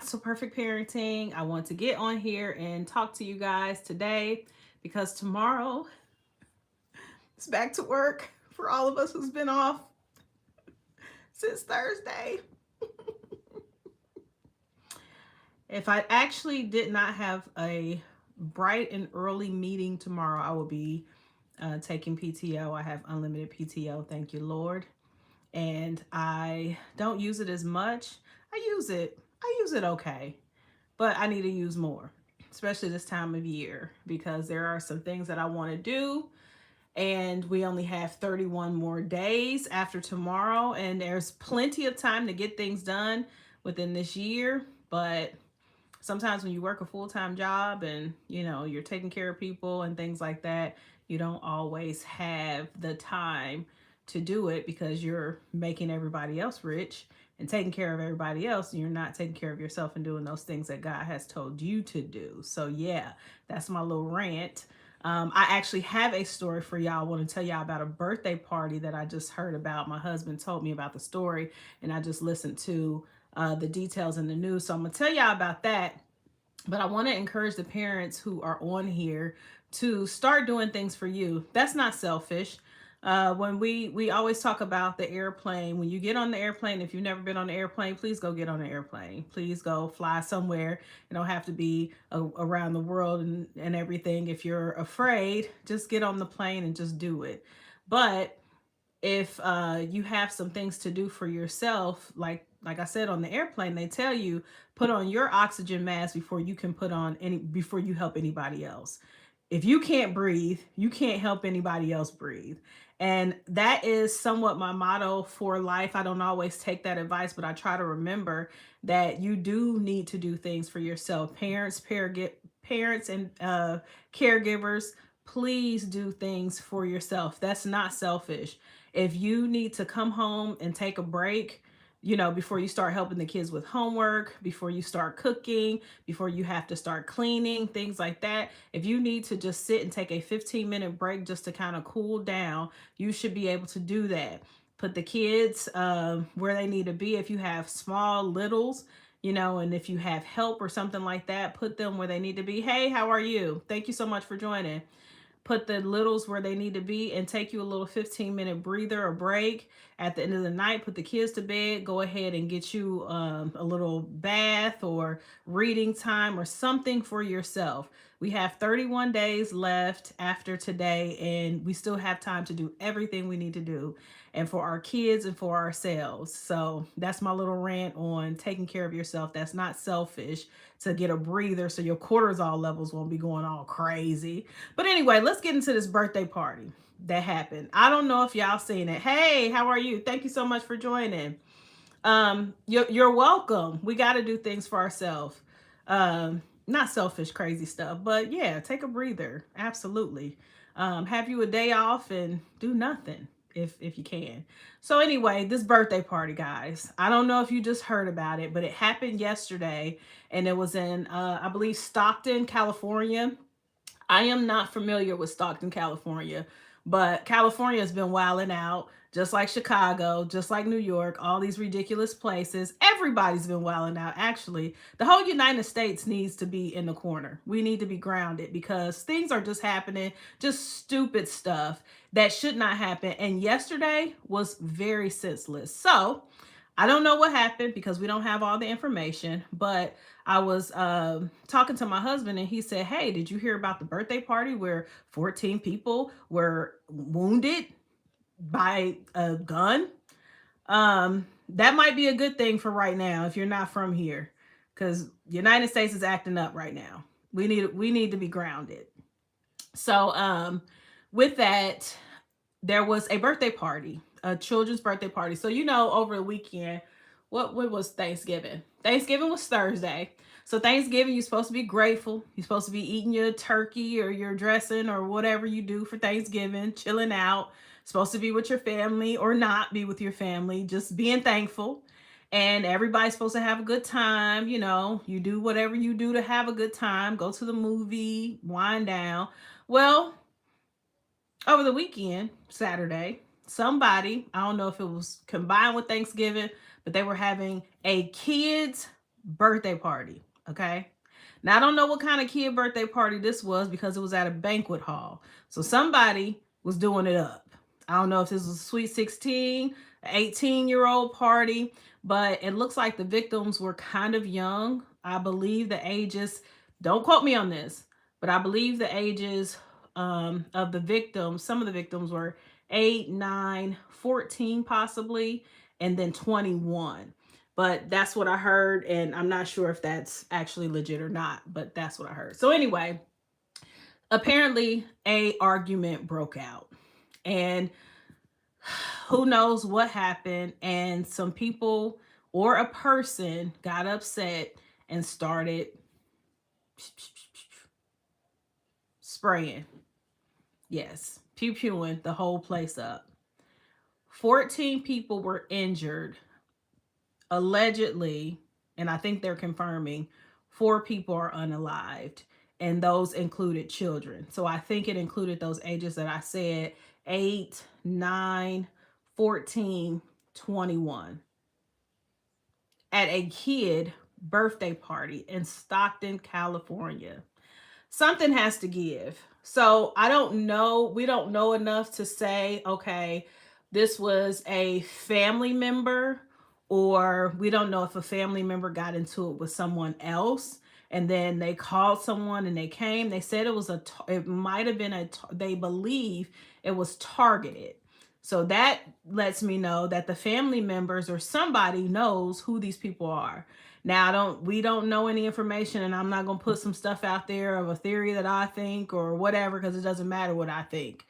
So Perfect Parenting. I want to get on here and talk to you guys today because tomorrow is back to work for all of us who's been off since Thursday. If I actually did not have a bright and early meeting tomorrow, I will be taking PTO. I have unlimited PTO, thank you, Lord. And I don't use it as much. I use it okay, but I need to use more, especially this time of year, because there are some things that I want to do. And we only have 31 more days after tomorrow. And there's plenty of time to get things done within this year. But sometimes when you work a full-time job and you're taking care of people and things like that, you don't always have the time to do it because you're making everybody else rich and taking care of everybody else, and you're not taking care of yourself and doing those things that God has told you to do. So yeah, that's my little rant. I actually have a story for y'all. I want to tell y'all about a birthday party that I just heard about. My husband told me about the story, and I just listened to the details in the news. So I'm going to tell y'all about that. But I want to encourage the parents who are on here to start doing things for you. That's not selfish. When we always talk about the airplane, when you get on the airplane, if you've never been on the airplane, please go get on the airplane. Please go fly somewhere. You don't have to be around the world and everything. If you're afraid, just get on the plane and just do it. But if you have some things to do for yourself, like I said on the airplane, they tell you put on your oxygen mask before you can put on any before you help anybody else. If you can't breathe, you can't help anybody else breathe. And that is somewhat my motto for life. I don't always take that advice, but I try to remember that you do need to do things for yourself. Parents and caregivers, please do things for yourself. That's not selfish. If you need to come home and take a break, before you start helping the kids with homework, before you start cooking, before you have to start cleaning, things like that. If you need to just sit and take a 15-minute break just to kind of cool down, you should be able to do that. Put the kids where they need to be. If you have small littles, and if you have help or something like that, put them where they need to be. Hey, how are you? Thank you so much for joining. Put the littles where they need to be and take you a little 15-minute breather or break at the end of the night. Put the kids to bed. Go ahead and get you a little bath or reading time or something for yourself. We have 31 days left after today, and we still have time to do everything we need to do, and for our kids and for ourselves. So that's my little rant on taking care of yourself. That's not selfish, to get a breather so your cortisol levels won't be going all crazy. But anyway, let's get into this birthday party that happened. I don't know if y'all seen it. Hey, how are you? Thank you so much for joining. You're welcome. We got to do things for ourselves. Not selfish, crazy stuff, but yeah, take a breather. Absolutely. Have you a day off and do nothing if you can. So anyway, this birthday party, guys, I don't know if you just heard about it, but it happened yesterday, and it was in I believe Stockton, California. I am not familiar with Stockton, California, but California has been wilding out, just like Chicago, just like New York, all these ridiculous places. Everybody's been wilding out. Actually, the whole United States needs to be in the corner. We need to be grounded because things are just happening, just stupid stuff that should not happen. And yesterday was very senseless. So I don't know what happened because we don't have all the information, but I was talking to my husband and he said, hey, did you hear about the birthday party where 14 people were wounded by a gun? That might be a good thing for right now if you're not from here, because the United States is acting up right now. We need to be grounded. So with that, there was a birthday party, a children's birthday party. So over the weekend, what was Thanksgiving? Thanksgiving was Thursday. So Thanksgiving, you're supposed to be grateful. You're supposed to be eating your turkey or your dressing or whatever you do for Thanksgiving, chilling out. Supposed to be with your family or not be with your family, just being thankful. And everybody's supposed to have a good time. You do whatever you do to have a good time. Go to the movie, wind down. Well, over the weekend, Saturday, somebody, I don't know if it was combined with Thanksgiving, but they were having a kids' birthday party. Okay. Now, I don't know what kind of kid birthday party this was because it was at a banquet hall. So somebody was doing it up. I don't know if this was a sweet 16, an 18-year-old party, but it looks like the victims were kind of young. I believe the ages, don't quote me on this, but I believe the ages of the victims, some of the victims were 8, 9, 14, possibly, and then 21. But that's what I heard, and I'm not sure if that's actually legit or not, but that's what I heard. So anyway, apparently a argument broke out, and who knows what happened, and some people or a person got upset and started spraying. Yes, pew pewing the whole place up. 14 people were injured allegedly, and I think they're confirming 4 people are unalived, and those included children. So I think it included those ages that I said: 8, 9, 14, 21, at a kid birthday party in Stockton, California. Something has to give. So I don't know. We don't know enough to say, okay, this was a family member, or we don't know if a family member got into it with someone else and then they called someone and they came. They said it was it might have been they believe it was targeted. So that lets me know that the family members or somebody knows who these people are. Now, we don't know any information, and I'm not gonna put some stuff out there of a theory that I think or whatever, because it doesn't matter what I think,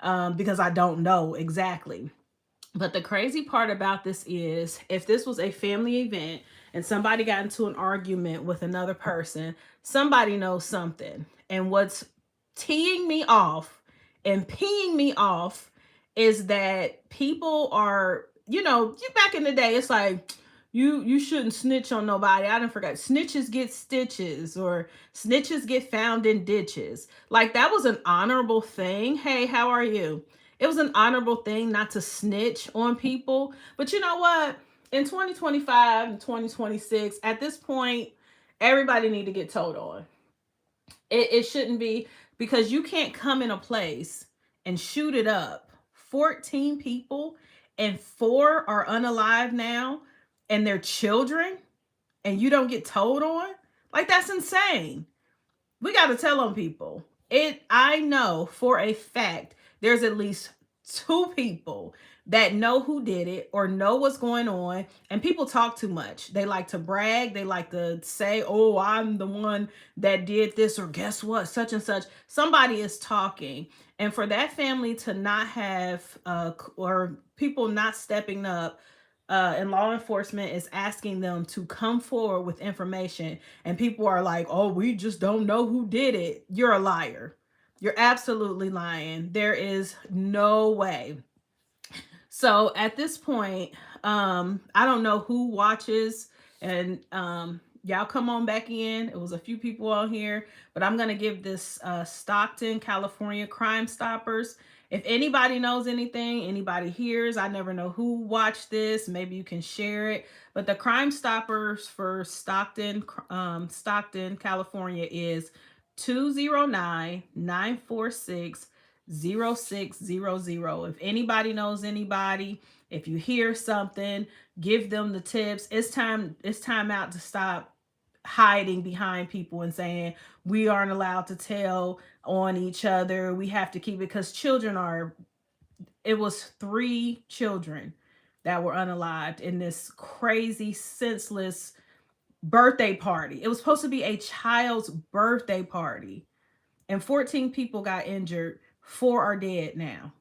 because I don't know exactly. But the crazy part about this is, if this was a family event and somebody got into an argument with another person, somebody knows something. And what's teeing me off and peeing me off is that people are, you back in the day, it's like, you shouldn't snitch on nobody. I didn't forget. Snitches get stitches, or snitches get found in ditches. Like, that was an honorable thing. Hey, how are you? It was an honorable thing not to snitch on people. But you know what? In 2025 and 2026, at this point, everybody need to get told on. It shouldn't be, because you can't come in a place and shoot it up. 14 people and 4 are unalive now, and they're children, and you don't get told on. Like, that's insane. We got to tell on people. I know for a fact there's at least 2 people that know who did it or know what's going on. And people talk too much. They like to brag. They like to say, oh, I'm the one that did this, or guess what, such and such. Somebody is talking. And for that family to not have, or people not stepping up, and law enforcement is asking them to come forward with information, and people are like, oh, we just don't know who did it. You're a liar. You're absolutely lying. There is no way. So at this point, I don't know who watches, and y'all come on back in. It was a few people on here, but I'm gonna give this Stockton, California Crime Stoppers. If anybody knows anything, anybody hears, I never know who watched this. Maybe you can share it. But the Crime Stoppers for Stockton, California is 209-946-0600. If anybody knows anybody, if you hear something, give them the tips. It's time out to stop hiding behind people and saying we aren't allowed to tell on each other. We have to keep it, because it was 3 children that were unalived in this crazy, senseless birthday party. It was supposed to be a child's birthday party, and 14 people got injured. 4 are dead now.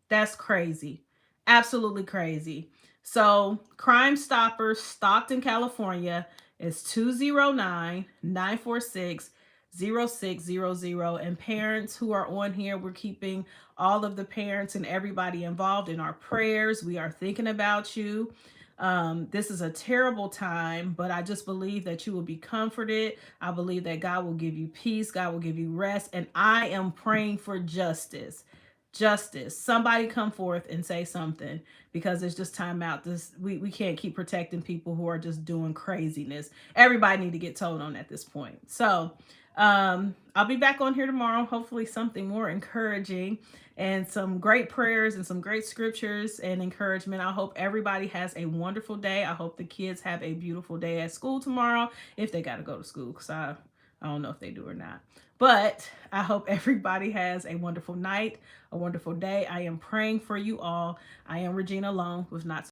That's crazy. Absolutely crazy. So, Crime Stoppers, Stockton, California is 209-946-0600. And parents who are on here, we're keeping all of the parents and everybody involved in our prayers. We are thinking about you. This is a terrible time, but I just believe that you will be comforted. I believe that God will give you peace. God will give you rest. And I am praying for justice. justice. Somebody come forth and say something, because it's just time out. We can't keep protecting people who are just doing craziness. Everybody need to get told on at this point. So I'll be back on here tomorrow. Hopefully something more encouraging and some great prayers and some great scriptures and encouragement. I hope everybody has a wonderful day. I hope the kids have a beautiful day at school tomorrow, if they got to go to school, because I don't know if they do or not. But I hope everybody has a wonderful night, a wonderful day. I am praying for you all. I am Regina Long with Not